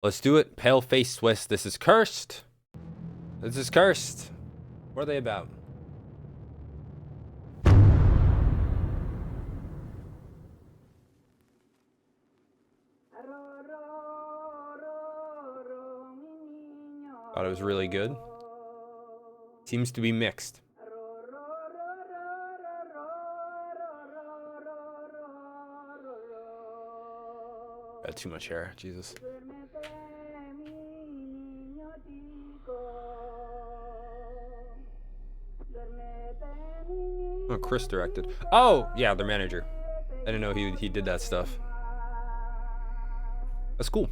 Let's do it. Paleface Swiss. This is cursed. This is cursed. What are they about? Thought it was really good. Seems to be mixed. Got too much hair, Jesus. Oh, Chris directed. Oh, yeah, their manager. I didn't know he did that stuff. That's cool.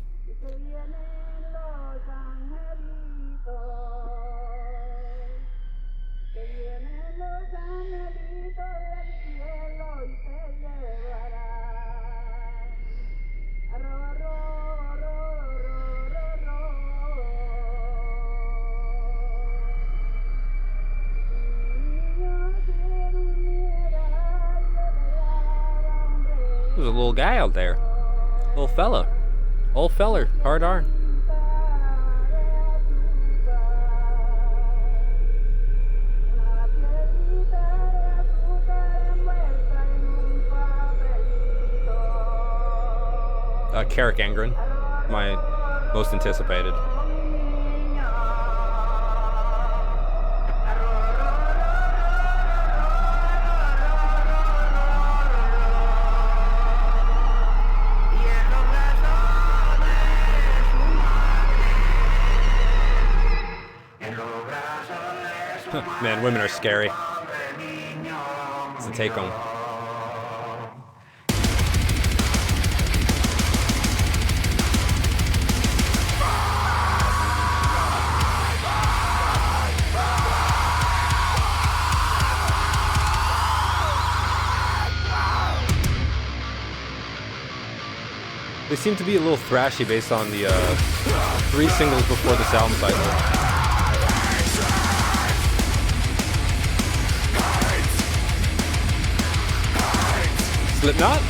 There's a little guy out there. Little fella. Old feller. Hard R. Carrick Angren. My most anticipated. Man, women are scary. It's a take home. They seem to be a little thrashy based on the 3 singles before this album cycle. SLIPKNOT?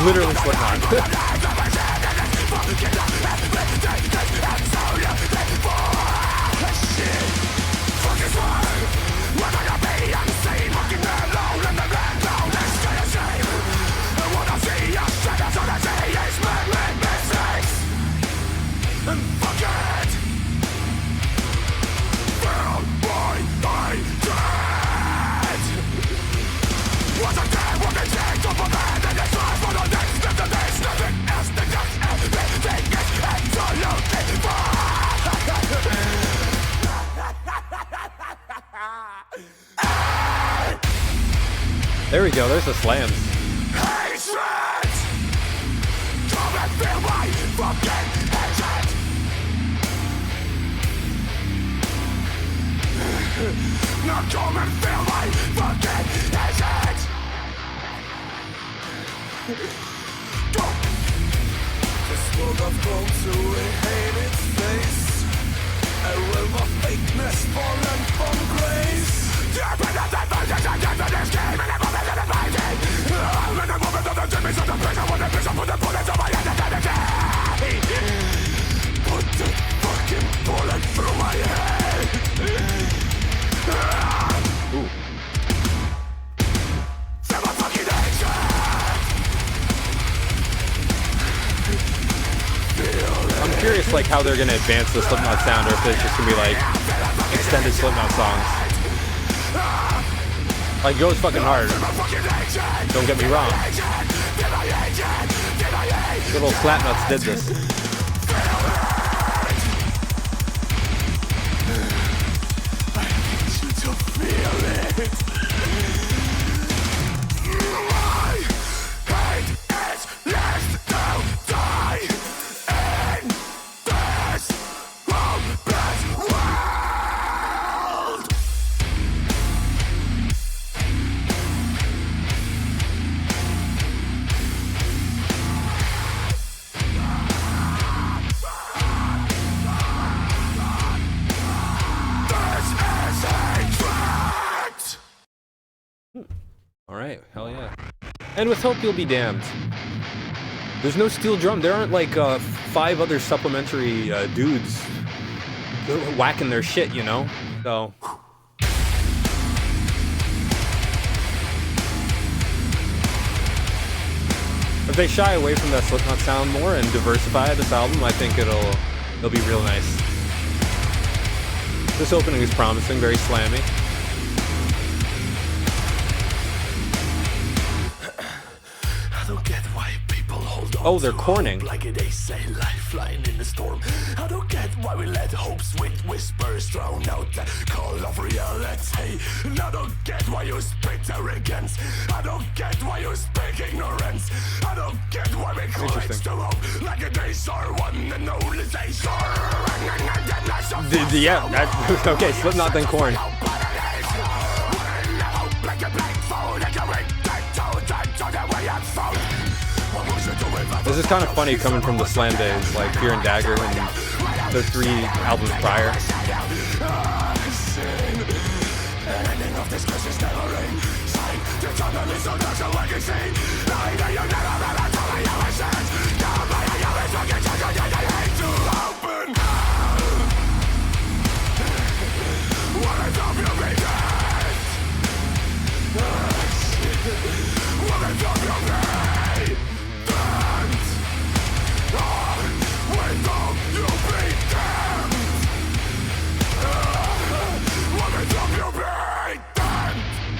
Literally SLIPKNOT. There we go, there's the slams. Now come and feel my fucking hatred. This world I've come to hate its face. A realm of fakeness fallen from grace. Put the fucking bullet through my head. Ooh. I'm curious, like, how they're gonna advance the SLIPKNOT sound, or if it's just gonna be like extended SLIPKNOT songs. Like, goes fucking hard. Don't get me wrong. Little Slapnuts did this. All right, hell yeah. And with hope you'll be damned. There's no steel drum. There aren't like 5 other supplementary dudes whacking their shit, you know? So... if they shy away from that Slipknot sound more and diversify this album, I think it'll be real nice. This opening is promising, very slammy. I don't get why people hold on. Oh, they're corning. Like they say, lifeline in the storm. I don't get why we let hope's sweet whispers drown out the call of reality. And I don't get why you spit arrogance. I don't get why you speak ignorance. I don't get why we cling to hope like they are one and only they are. Yeah, that, okay, Slipknot then Korn. This is kind of funny coming from the Slam days, like Fear and Dagger and the 3 albums prior.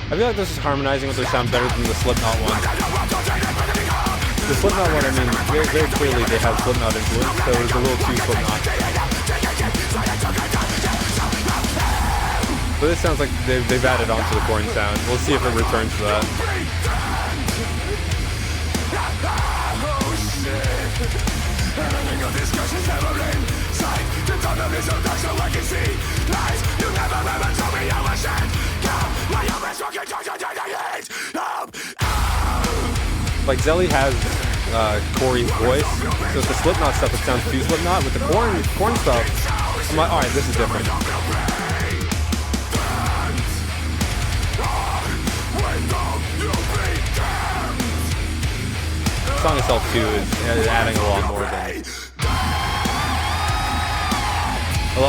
I feel like this is harmonizing with their sound better than the Slipknot one. The Slipknot one, I mean, very clearly they have Slipknot influence, so it's a little too Slipknot. But this sounds like they've added on to the Korn sound. We'll see if it returns to that. Like Zelly has Corey's voice, so with the Slipknot stuff it sounds too Slipknot. With the Korn stuff, I'm like, alright, this is different. The song itself too is adding a lot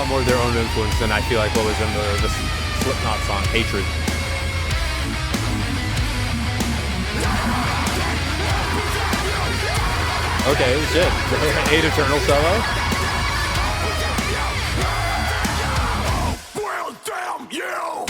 more of their own influence than I feel like what was in the Slipknot song Hatred. Okay, shit. 8 Eternal solo. Well, damn you!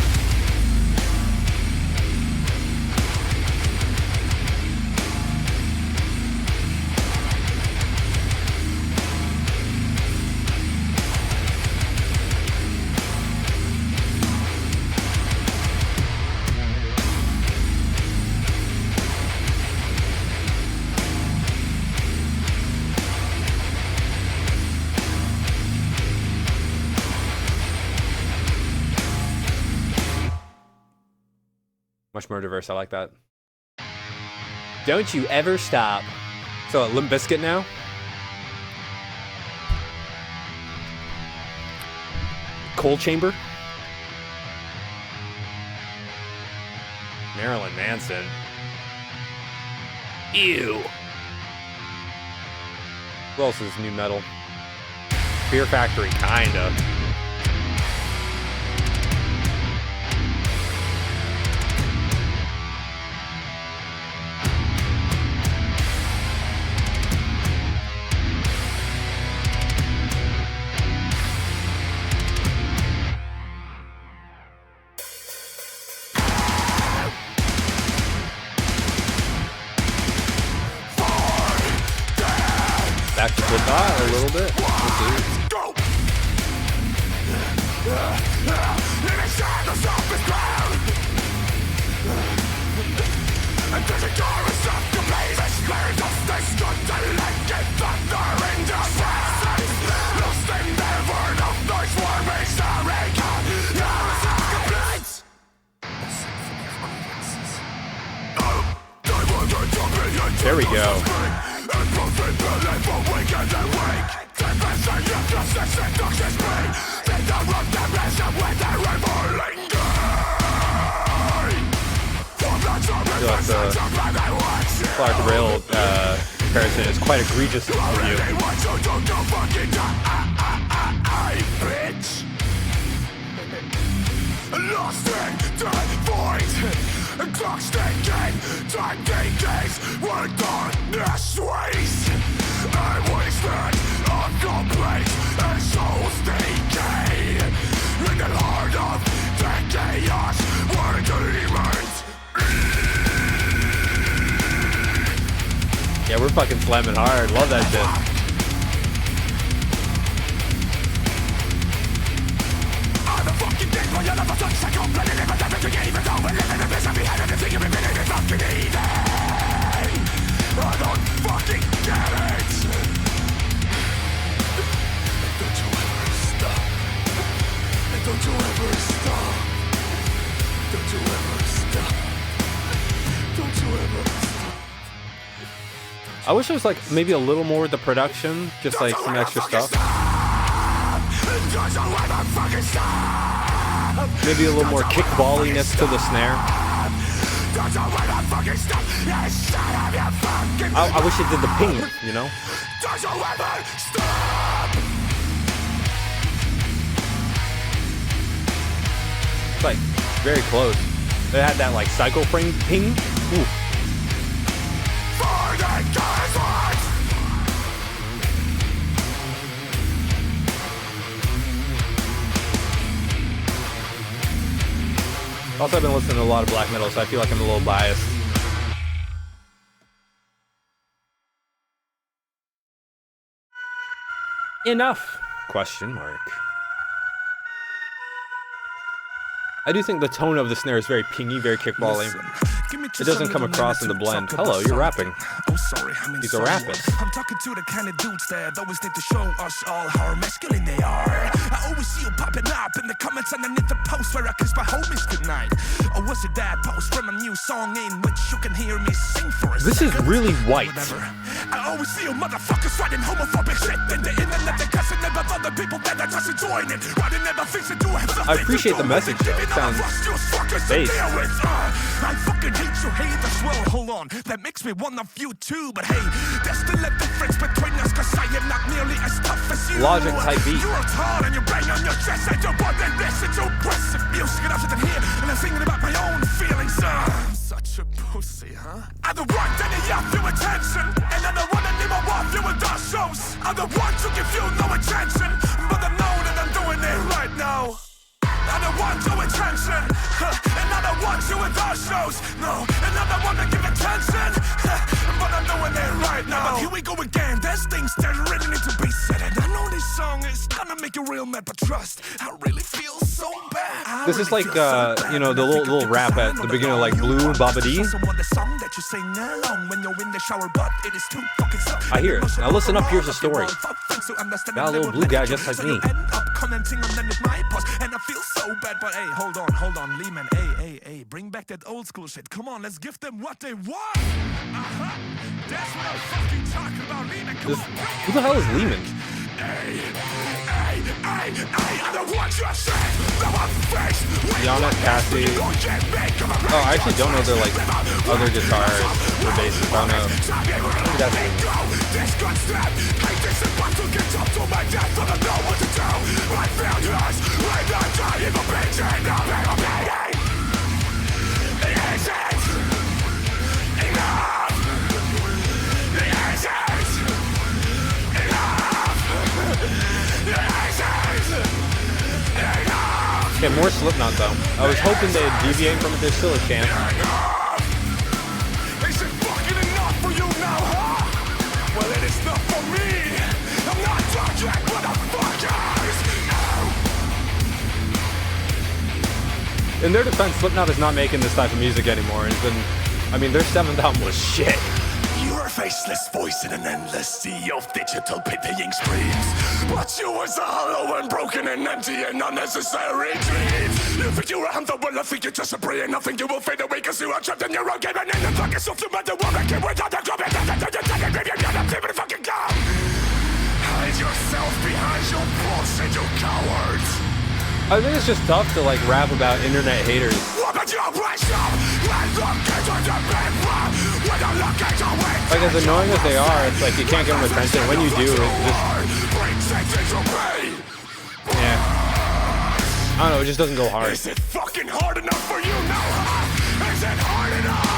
Much more diverse. I like that. Don't you ever stop. So Limp Bizkit now. Coal Chamber. Marilyn Manson. Ew. Who else is new metal? Fear Factory, kinda. Back to Slipknot a little bit. We'll see. There we go. feel like the Clark Rail comparison is quite egregious of you. Lost in the void, clocks ticking, time decays, we're darkness waste. I wasted on complete and souls decay. In the heart of the chaos, we're demons. Yeah, we're fucking slamming hard. Love that shit. I don't fucking get it. Don't you ever stop. Don't you ever stop. Don't you ever stop. Don't you ever stop. I wish there was like maybe a little more with the production, just like some extra stuff. Don't you ever fucking stop. Maybe a little more kickballiness to the snare. Don't you ever fucking stop. I wish it did the ping, you know? Don't you ever stop. It's like very close. It had that like cycle frame ping. Ooh. For the desert. Also, I've been listening to a lot of black metal, so I feel like I'm a little biased. Enough? Question mark. I do think the tone of the snare is very pingy, very kickbally. It doesn't come across in the blend. Hello, you're rapping. Oh, sorry, He's a rapist. I'm talking to the kind of dudes that always need to show us all how masculine they are. I always see you popping up in the comments underneath the post where I kiss my homies goodnight. Or was it that post from a new song in which you can hear me sing for a This is second? really white. Whatever. I always see you motherfuckers writing homophobic shit in the internet. They cussing about other people that are just enjoying it. Writing about things that do have something I appreciate the message though. It sounds bass. I fucking hate you haters. Well, hold on, that makes me one of you too. But hey, there's still a difference between us, cause I am not nearly as tough as you. Logic type beat. You are tall and you bang on your chest and you're born and listen to aggressive music. And I'm sitting here and I'm thinking about my own feelings. I'm such a pussy, huh? I don't want any of your attention, and I don't want any more of your dog shows. I don't want to give you no attention, but I know that I'm doing it right now. I don't want your attention, and I don't want you at our shows. No, and I don't want to give attention, but I'm doing it right now. But here we go again, there's things that really need to be said. And I know this song is gonna make you real mad, but trust, I really feel so bad. This is like, you know, the little rap at the beginning of like Blue Babadi. I hear it. Now listen up, here's the story. Got a little blue guy just like me. Commenting underneath my post, and I feel so bad, but hey, hold on, Lehman, hey, bring back that old school shit. Come on, let's give them what they want. That's what I'm fucking talking about, Lehman. Come on, Who the hell is Lehman? Yana, Cassie. Oh, I actually don't know they're like other guitarists or bassists. I don't know. Maybe that's Okay, more Slipknot though. I was hoping they'd deviate from it. There's still a chance. Is it fucking enough for you now, huh? Well, it is not for me. I'm not talking motherfuckers. In their defense, Slipknot is not making this type of music anymore. It's been, I mean, their 7th album was shit. You're a faceless voice in an endless sea of digital pitying screams. But you was hollow and broken and empty and unnecessary dreams. You think you're a hunter, well I think you're just a prey, and nothing you will fade away cause you are trapped in your own game. And in the pockets of the matter, one that came without the club, and then you take a grip, you're not living a fucking gun. Hide yourself behind your bullshit, you cowards. I think it's just tough to like rap about internet haters. What about your pressure? Like, as annoying as they are, it's like you can't give them attention. When you do, it just... Yeah. I don't know, it just doesn't go hard. Is it fucking hard enough for you now, huh? Is it hard enough?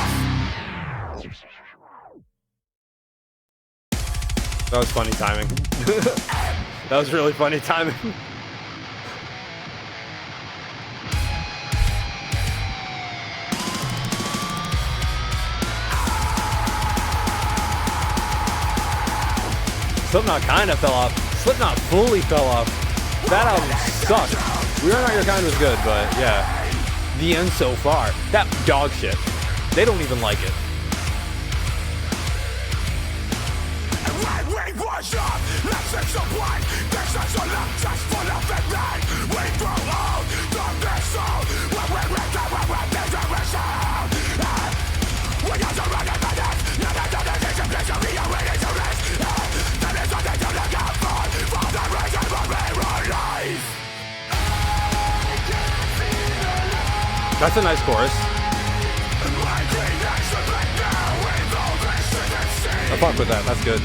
That was funny timing. That was really funny timing. Slipknot kind of fell off. Slipknot fully fell off. That album sucked. We Are Not Your Kind was good, but yeah. The End so far. That dog shit. They don't even like it. That's a nice chorus. I fuck with that. That's good.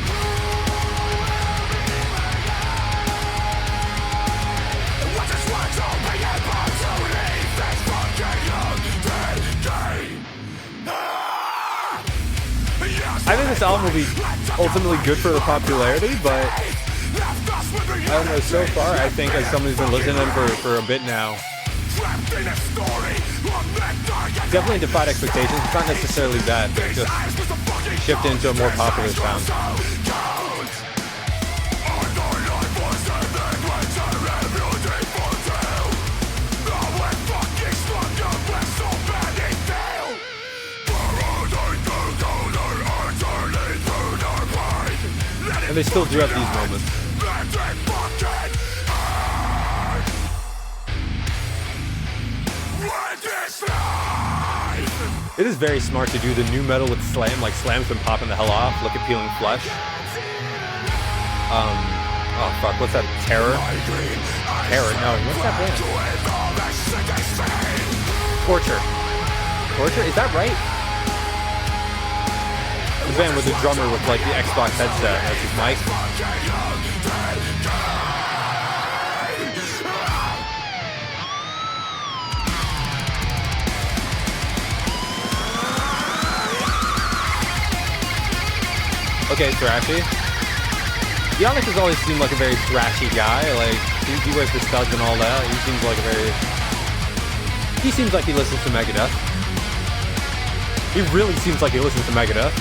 I think this album will be ultimately good for the popularity, but I don't know, so far I think as someone who's been listening to them for a bit now, definitely defied expectations. It's not necessarily bad, but just shift into a more popular sound. And they still do have these moments. It is very smart to do the new metal with Slam, like Slam's been popping the hell off. Look at Peeling Flesh. Oh fuck, what's that? Terror? Terror, no, what's that band? Torture. Torture, is that right? The band with the drummer with like the Xbox headset as his mic. Okay, thrashy. Yannick has always seemed like a very thrashy guy. Like he wears the studs and all that. He seems like a very. He seems like he listens to Megadeth. He really seems like he listens to Megadeth.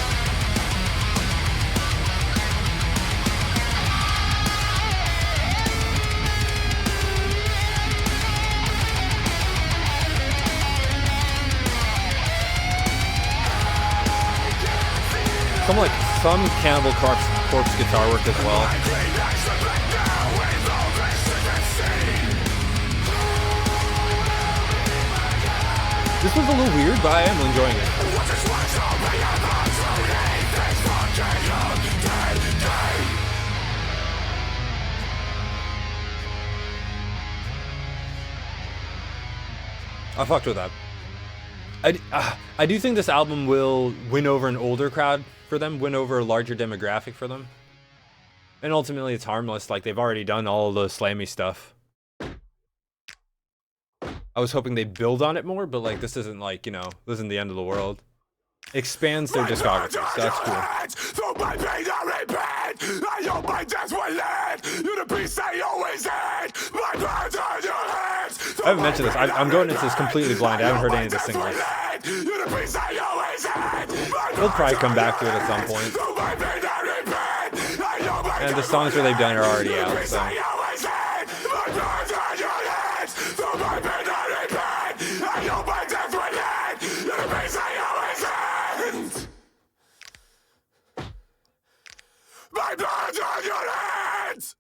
Some Cannibal Corpse guitar work as well. This was a little weird, but I am enjoying it. I fucked with that. I do think this album will win over an older crowd for them, win over a larger demographic for them. And ultimately it's harmless, like they've already done all the slammy stuff. I was hoping they'd build on it more, but like this isn't like, you know, this isn't the end of the world. It expands their discography, so that's cool. I haven't mentioned this. I'm going into this completely blind. I haven't heard any of the singles. We'll probably come back to it at some point. And the songs that they've done are already out, so. My blood's on your hands!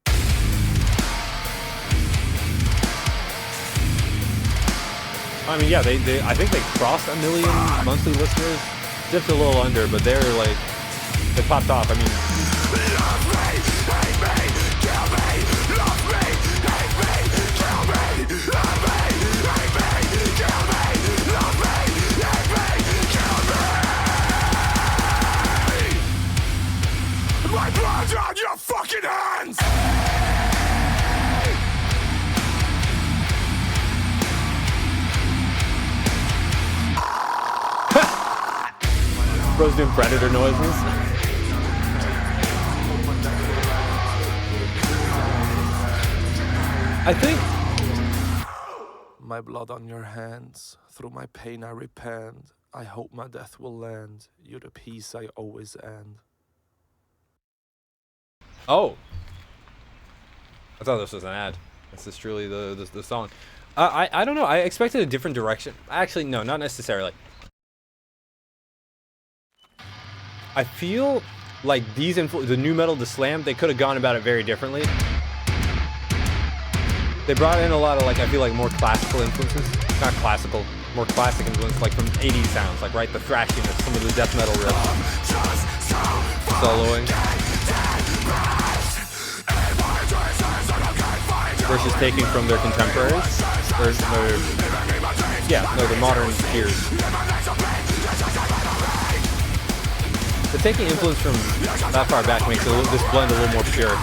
I mean, yeah, I think they crossed 1 million monthly listeners. Just a little under, but they're like, they popped off. I mean, love me, hate me, kill me. Love me, hate me, kill me. Love me, hate me, kill me. Love me, hate me, kill my blood on your fucking hands. Bro's doing predator noises. I think My blood on your hands, through my pain I repent. I hope my death will land. You're the peace I always end. oh, I thought this was an ad. This is truly the song. I don't know. I expected a different direction. Actually, no, not necessarily. I feel like these the new metal, the slam, they could have gone about it very differently. They brought in a lot of like, I feel like more classical influences. Not classical, more classic influence, like from 80s sounds, like right, the thrashiness, some of the death metal riffs, soloing. Versus taking from their contemporaries, or the modern peers. But taking influence from that far back makes this blend a little more pure.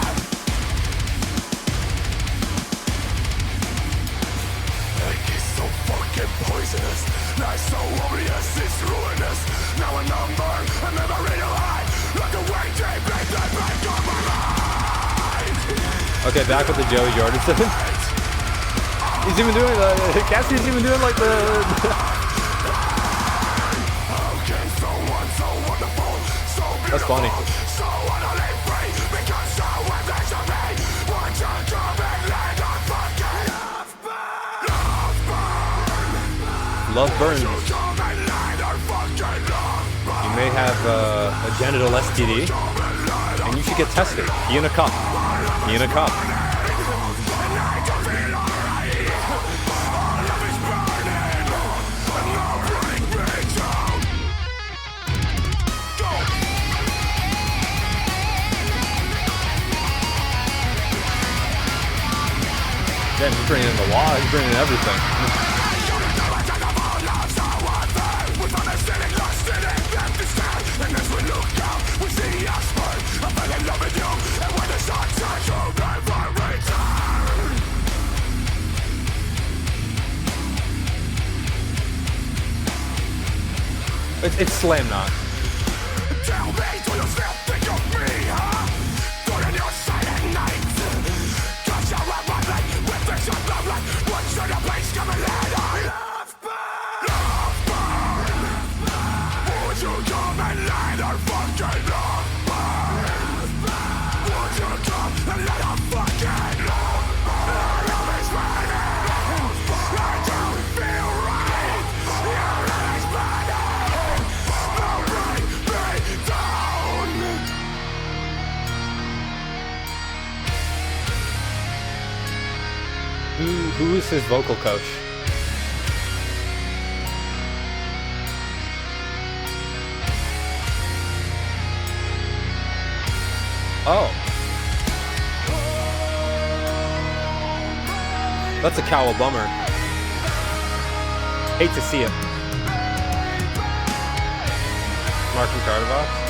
Poisonous, life so obvious, it's ruinous. Now a number, a memory to hide. Like a way they break the back of my mind. Okay, back with the Joey Jordan stuff. He's even doing Cassie's even doing like the How can someone so wonderful, so beautiful, That's funny. so utterly free, become so worthless of me? Want to come and land on fucking love burn, love burn. Love burns. Come and land on fucking love burn. You may have a genital STD, and you should get tested. Pee in a cup. Pee in a cup. Yeah, he's bringing in the law. He's bringing in everything. It's SLIPKNOT. Tell me, do you still think of me, huh? Put in your silent night. Cause you're a rumbling with this of love like what should a place come and land on? Love burn, love burn. Would you come and land on fucking love burn? Would you come and land on fucking love burn? Love is burning. I don't feel right. Your love is burning. Who is his vocal coach? Oh. That's a Cowabummer. Hate to see it. Mark from Cardivox.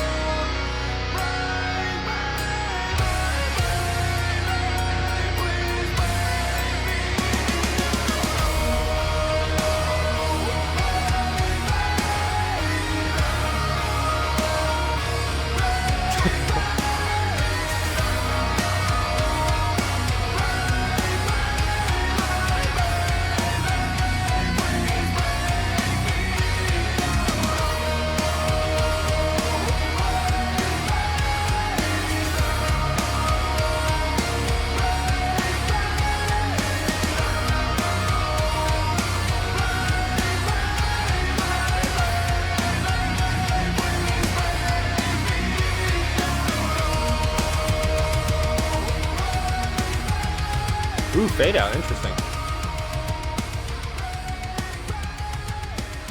Ooh, fade out, interesting.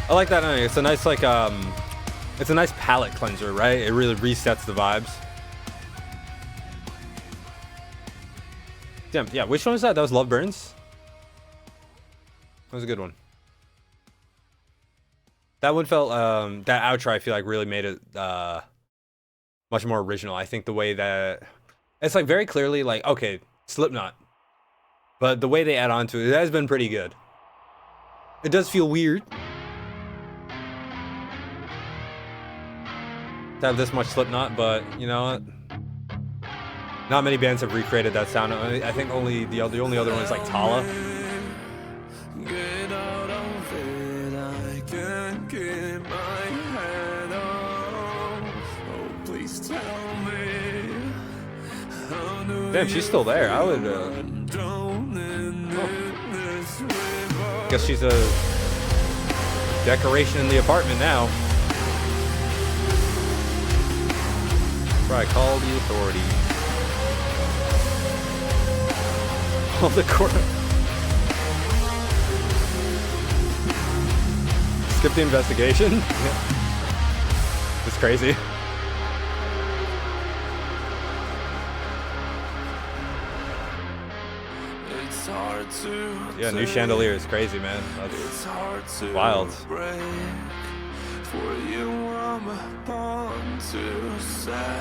I like that. It's a nice it's a nice palette cleanser, right? It really resets the vibes. Damn, yeah. Which one was that? That was Love Burns. That was a good one. That one felt that outro I feel like really made it much more original. I think the way that it's like very clearly like, okay, Slipknot, but the way they add on to it has been pretty good. It does feel weird to have this much Slipknot, but you know what? Not many bands have recreated that sound. I think only the only other one is like Tala. Get out of it, I can't keep my head up. Oh, please tell me, how do Damn, she's still there. I would. Guess she's a decoration in the apartment now. Right, call the authorities. Call the court. Skip the investigation? It's crazy. It's hard to Yeah, new chandelier is crazy, man. It's hard to wild. break. For you I'm a pawn to sacrifice.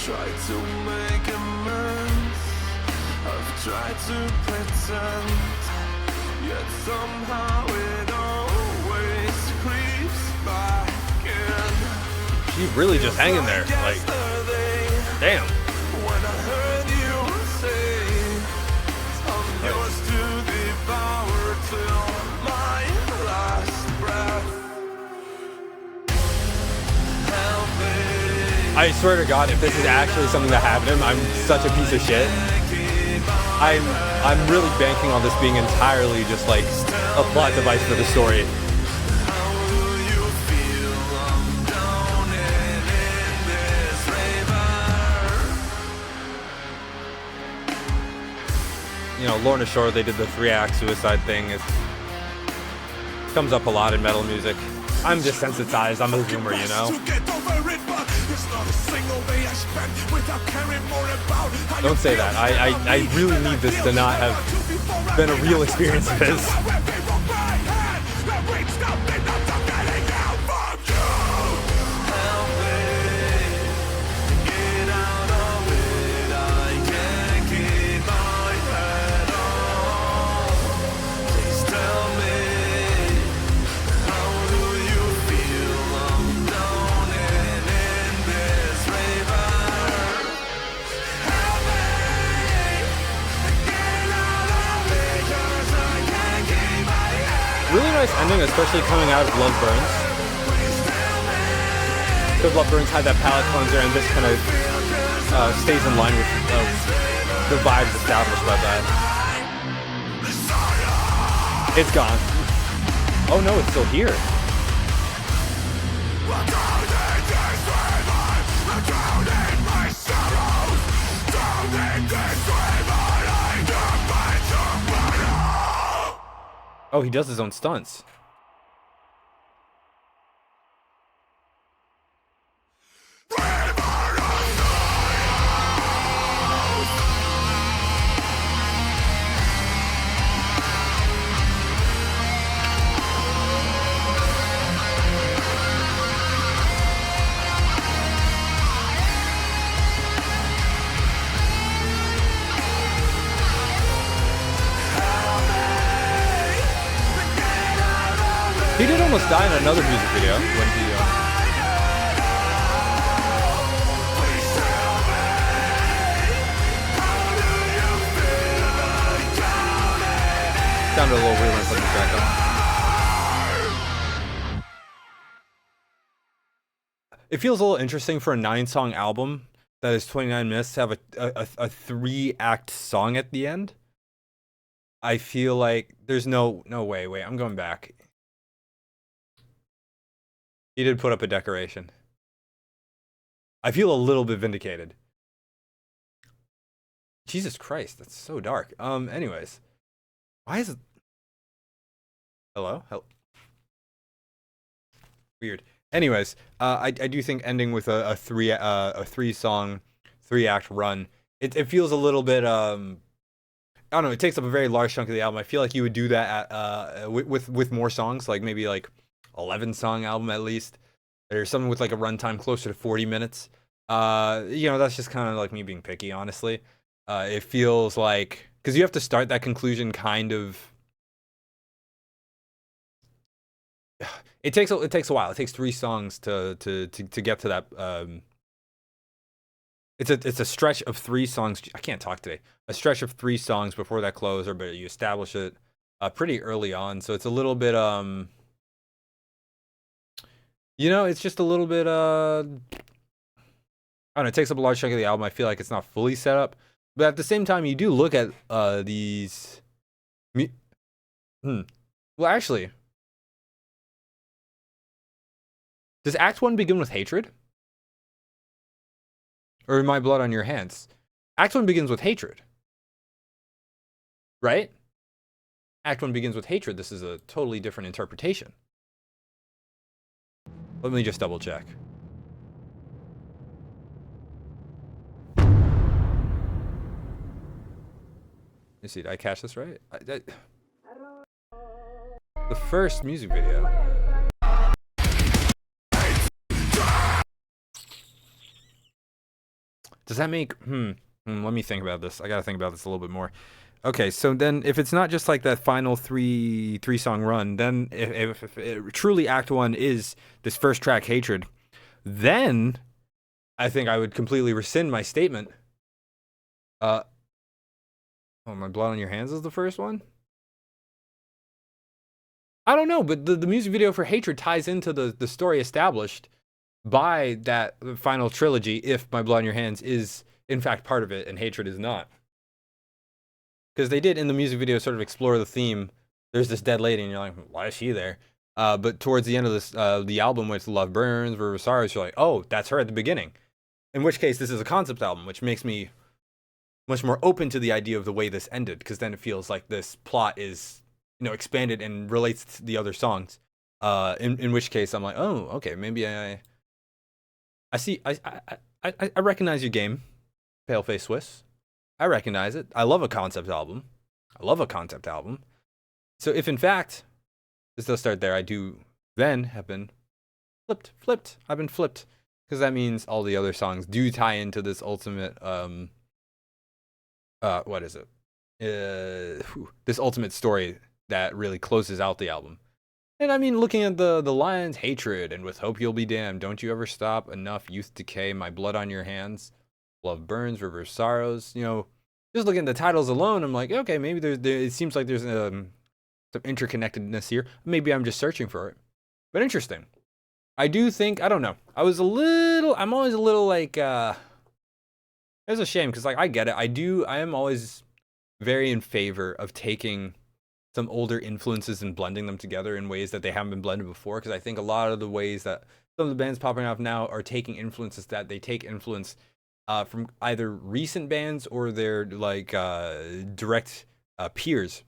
Try to make amends. I've tried to pretend, yet somehow it always creeps back in. She's really just hanging there. Like, damn. When I heard you say, I'm yours to devour till my last breath. Help me. I swear to God, if this is actually something that happened to him, I'm such a piece of shit. I'm really banking on this being entirely just like a plot device for the story. How do you feel? I'm drowning in this river. You know, Lorna Shore, they did the 3-act suicide thing. It comes up a lot in metal music. I'm desensitized. I'm a zoomer, you know. Don't say that. I really need this to not have been a real experience of his. Really nice ending, especially coming out of Love Burns. Because Love Burns had that palate cleanser, and this kind of stays in line with the vibes established by that. It's gone. Oh no, it's still here. Oh, he does his own stunts. He did almost die in another music video when he sounded a little weird when I put the track on. It feels a little interesting for a 9-song album that is 29 minutes to have a 3-act song at the end. I feel like there's no way. Wait, I'm going back. He did put up a decoration. I feel a little bit vindicated. Jesus Christ, that's so dark. Anyways. Why is it... Hello? Weird. Anyways, I do think ending with a 3-song, 3-act run, it feels a little bit, I don't know, it takes up a very large chunk of the album. I feel like you would do that at, with more songs, like maybe like 11-song album at least. There's something with like a runtime closer to 40 minutes. You know, that's just kind of like me being picky, honestly. It feels like, because you have to start that conclusion kind of. It takes a while. It takes 3 songs to get to that. It's a stretch of 3 songs. I can't talk today. A stretch of 3 songs before that closer, but you establish it pretty early on, so it's a little bit you know, it's just a little bit I don't know, it takes up a large chunk of the album. I feel like it's not fully set up, but at the same time, you do look at these. Well, actually, does Act 1 begin with hatred? Or My Blood on Your Hands? Act 1 begins with hatred. Right? Act 1 begins with hatred. This is a totally different interpretation. Let me just double check. Let's see, did I catch this right? The first music video. Does that make... let me think about this. I gotta think about this a little bit more. Okay, so then if it's not just like that final three song run, then if truly Act 1 is this first track, Hatred, then I think I would completely rescind my statement. Oh, My Blood on Your Hands is the first one? I don't know, but the music video for Hatred ties into the story established by that final trilogy, if My Blood on Your Hands is in fact part of it and Hatred is not. Because they did in the music video sort of explore the theme. There's this dead lady and you're like, why is she there? But towards the end of this, the album with Love Burns, River Sorrows, you're like, oh, that's her at the beginning. In which case, this is a concept album, which makes me much more open to the idea of the way this ended, because then it feels like this plot is, you know, expanded and relates to the other songs. In which case, I'm like, oh, okay, maybe I see, I recognize your game, Paleface Swiss. I recognize it. I love a concept album. So if in fact this does start there, I do then have been flipped. I've been flipped, because that means all the other songs do tie into this ultimate what is it? This ultimate story that really closes out the album. And I mean, looking at the lines, Hatred and With Hope You'll Be Damned, Don't You Ever Stop, Enough, Youth Decay, My Blood on Your Hands, Love Burns, River Sorrows, you know, just looking at the titles alone, I'm like, okay, maybe it seems like there's some interconnectedness here. Maybe I'm just searching for it. But interesting. I do think, I don't know. I'm always a little like, it's a shame, because like, I get it. I am always very in favor of taking some older influences and blending them together in ways that they haven't been blended before, because I think a lot of the ways that some of the bands popping off now are taking influences that they take influence from either recent bands or their like direct peers,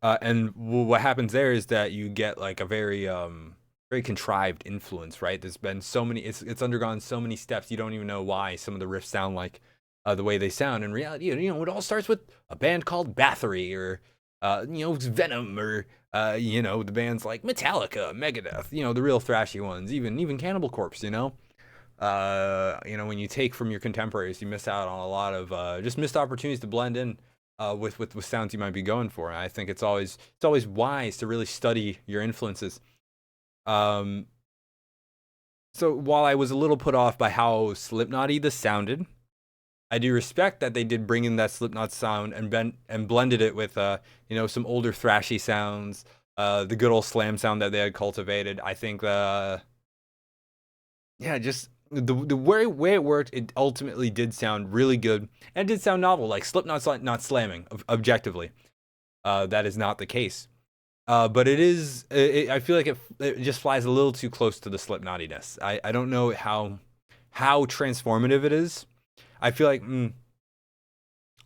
and what happens there is that you get like a very contrived influence, right? There's been so many, it's undergone so many steps, you don't even know why some of the riffs sound like the way they sound. In reality, you know, it all starts with a band called Bathory, or you know, Venom, or you know, the bands like Metallica, Megadeth, you know, the real thrashy ones, even Cannibal Corpse, you know. You know, when you take from your contemporaries, you miss out on a lot of just missed opportunities to blend in with sounds you might be going for. And I think it's always wise to really study your influences. So while I was a little put off by how Slipknot-y this sounded, I do respect that they did bring in that Slipknot sound and blended it with you know, some older thrashy sounds, the good old slam sound that they had cultivated. I think just the way it worked, it ultimately did sound really good, and it did sound novel. Like, Slipknot's not slamming objectively. That is not the case. But it is. I feel like it just flies a little too close to the Slipknot-iness. I don't know how transformative it is. I feel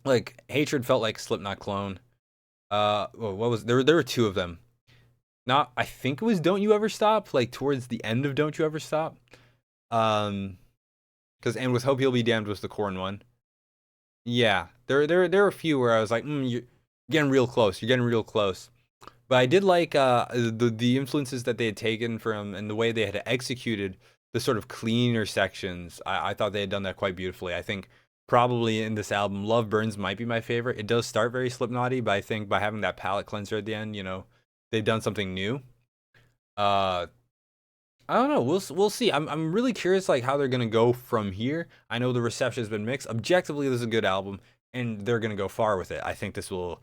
like Hatred felt like Slipknot clone. What was there were 2 of them. I think it was Don't You Ever Stop, like towards the end of Don't You Ever Stop. Because and With Hope You'll Be Damned was the Korn one. Yeah, there are a few where I was like, you're getting real close. But I did like the influences that they had taken from, and the way they had executed the sort of cleaner sections, I thought they had done that quite beautifully. I think probably in this album, Love Burns might be my favorite. It does start very Slipknot-y, but I think by having that palette cleanser at the end, you know, they've done something new. I don't know. We'll see. I'm really curious like how they're gonna go from here. I know the reception has been mixed. Objectively, this is a good album, and they're gonna go far with it. I think this will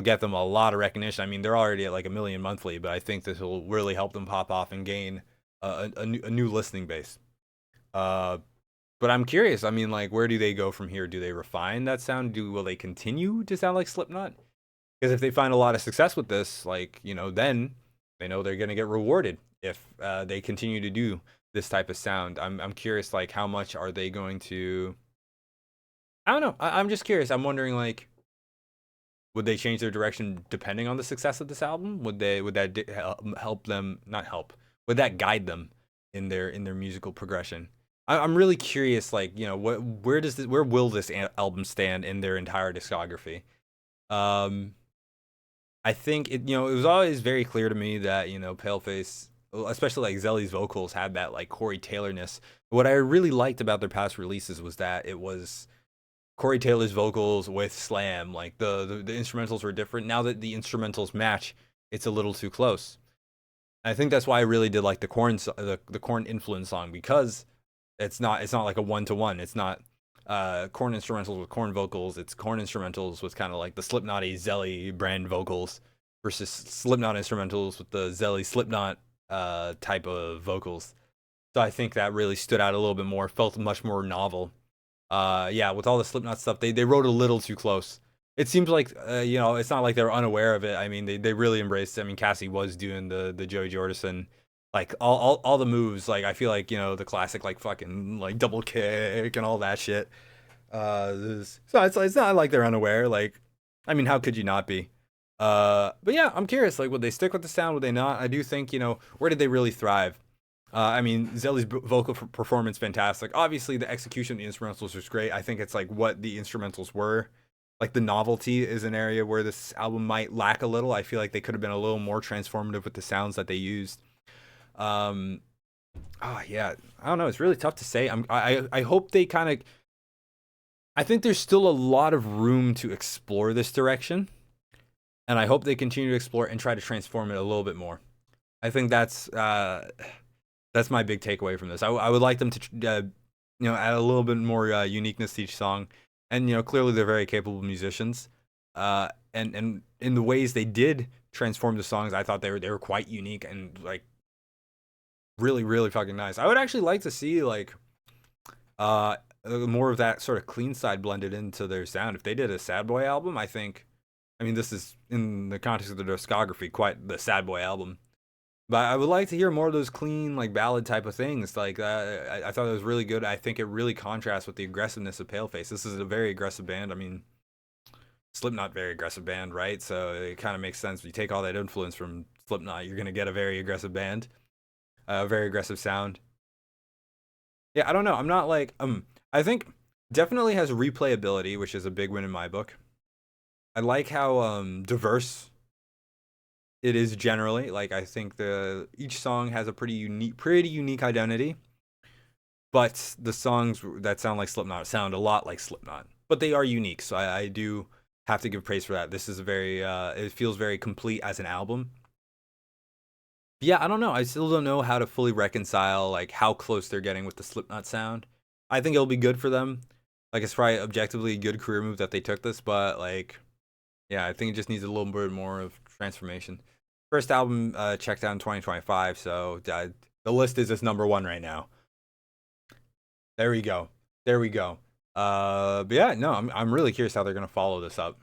get them a lot of recognition. I mean, they're already at like 1 million monthly, but I think this will really help them pop off and gain a new listening base. But I'm curious. I mean, like, where do they go from here? Do they refine that sound? Will they continue to sound like Slipknot? Because if they find a lot of success with this, like, you know, then they know they're gonna get rewarded if they continue to do this type of sound. I'm curious, like, how much are they going to? I don't know. I'm just curious. I'm wondering, like, would they change their direction depending on the success of this album? Would that help them? Not help. Would that guide them in their musical progression? I'm really curious, like, you know, where will this album stand in their entire discography? I think it was always very clear to me that, you know, Paleface, especially like Zelly's vocals, had that like Corey Taylorness. What I really liked about their past releases was that it was Corey Taylor's vocals with Slam. Like the instrumentals were different. Now that the instrumentals match, it's a little too close. I think that's why I really did like the Korn influence song, because it's not like a 1-to-1. It's not Korn instrumentals with Korn vocals. It's Korn instrumentals with kind of like the Slipknot-y Zelly brand vocals versus Slipknot instrumentals with the Zelly Slipknot type of vocals. So I think that really stood out a little bit more, felt much more novel. Yeah, with all the Slipknot stuff, they wrote a little too close. It seems like, you know, it's not like they were unaware of it. I mean, they really embraced it. I mean, Cassie was doing the Joey Jordison, like all the moves. Like, I feel like, you know, the classic, like, fucking, like, double kick and all that shit. So it's not like they're unaware. Like, I mean, how could you not be? But yeah, I'm curious. Like, would they stick with the sound? Would they not? I do think, you know, where did they really thrive? I mean, Zelly's vocal performance, fantastic. Obviously, the execution of the instrumentals was great. I think it's like what the instrumentals were. Like, the novelty is an area where this album might lack a little. I feel like they could have been a little more transformative with the sounds that they used. Oh yeah, I don't know. It's really tough to say. I hope they kind of. I think there's still a lot of room to explore this direction, and I hope they continue to explore and try to transform it a little bit more. I think that's my big takeaway from this. I would like them to, you know, add a little bit more uniqueness to each song. And, you know, clearly they're very capable musicians. And in the ways they did transform the songs, I thought they were quite unique and, like, really, really fucking nice. I would actually like to see, like, more of that sort of clean side blended into their sound. If they did a Sad Boy album, I mean, this is, in the context of the discography, quite the Sad Boy album. But I would like to hear more of those clean, like, ballad type of things. Like, I thought it was really good. I think it really contrasts with the aggressiveness of Paleface. This is a very aggressive band. I mean, Slipknot, very aggressive band, right? So it kind of makes sense. If you take all that influence from Slipknot, you're going to get a very aggressive band. A very aggressive sound. Yeah, I don't know. I'm not like, I think definitely has replayability, which is a big win in my book. I like how diverse it is generally. Like, I think each song has a pretty unique identity. But the songs that sound like Slipknot sound a lot like Slipknot. But they are unique, so I do have to give praise for that. This is a very, it feels very complete as an album. Yeah, I don't know. I still don't know how to fully reconcile, like, how close they're getting with the Slipknot sound. I think it'll be good for them. Like, it's probably objectively a good career move that they took this, but, like, yeah, I think it just needs a little bit more of transformation. First album checked out in 2025, so the list is just number 1 right now. There we go. But yeah, no, I'm really curious how they're gonna follow this up.